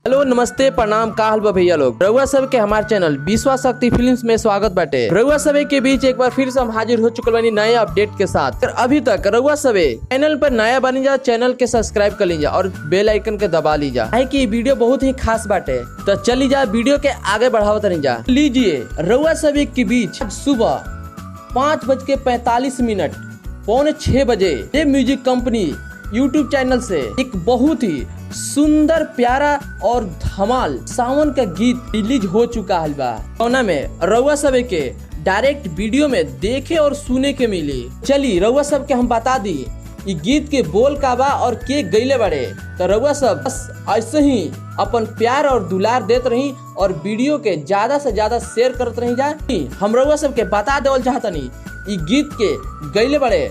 Hello नमस्ते प्रणाम का हाल बा भैया लोग। रउआ सब के हमारे चैनल विश्वा शक्ति फिल्म्स में स्वागत बाटे। रउआ सब के बीच एक बार फिर से हम हाजिर हो चुकल बानी नए अपडेट के साथ। अभी तक रउआ सब चैनल पर नया बनी जा, चैनल के सब्सक्राइब कर लीजा और बेल आइकन के दबा लीजा है कि वीडियो बहुत ही खास बाटे। तो चली जा वीडियो के आगे बढ़ावत नहीं जा। लीजिए रउआ सब के बीच सुबह 5:45 पौने 6 बजे ये म्यूजिक कंपनी यूट्यूब चैनल से एक बहुत ही सुंदर प्यारा और धमाल सावन का गीत रिलीज हो चुका है बा। कौना में रउआ सब के डायरेक्ट वीडियो में देखे और सुने के मिली। चली रउआ सब के हम बता दी ये गीत के बोल का बा और के गईले बड़े। तो रउआ सब बस ऐसे ही अपन प्यार और दुलार देत रही और वीडियो के ज्यादा से ज्यादा शेयर करत रही जा। हम रउआ सब के बता देवल चाहतनी ये गीत के गईले बड़े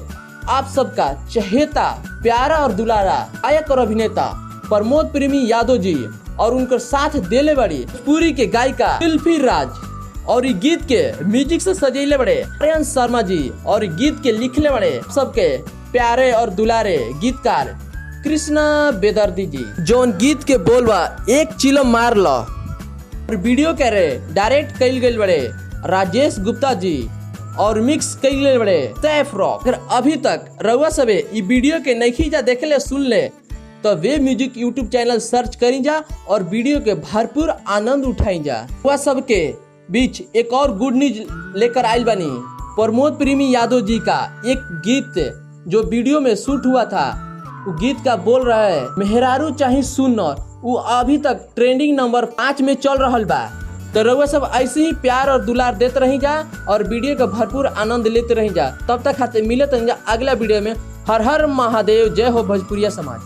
आप सबका चहेता प्यारा और दुलारा गायक और अभिनेता प्रमोद प्रेमी यादव जी और उनकर साथ देले बड़ी पूरी के गायिका शिल्पी राज और ये गीत के म्यूजिक से सजेले बड़े आर्यन शर्मा जी और गीत के लिखले बड़े सबके प्यारे और दुलारे गीतकार कृष्णा बेदर्दी जी। जोन गीत के बोलवा एक चिलम मार लो और वीडियो के रे डायरेक्ट कइल गइल बड़े राजेश गुप्ता जी और मिक्स कइले बड़े सैफ रॉक। अगर अभी तक रउआ सबे ई वीडियो के नहीं जा देखे ले सुन ले तो वे म्यूजिक यूट्यूब चैनल सर्च करी जा और वीडियो के भरपूर आनंद उठाई जा। वह सब के बीच एक और गुड न्यूज लेकर आयल बनी। प्रमोद प्रेमी यादव जी का एक गीत जो वीडियो में शूट हुआ था वो गीत का बोल रहा है मेहरारू चाहे सुनर, वो अभी तक ट्रेंडिंग नंबर 5 में चल रहा बा। तो रउआ सब ऐसे ही प्यार और दुलार देते रही जा और वीडियो का भरपूर आनंद लेते रही जा। तब तक खाते मिलते अगला वीडियो में। हर हर महादेव, जय हो भोजपुरिया समाज।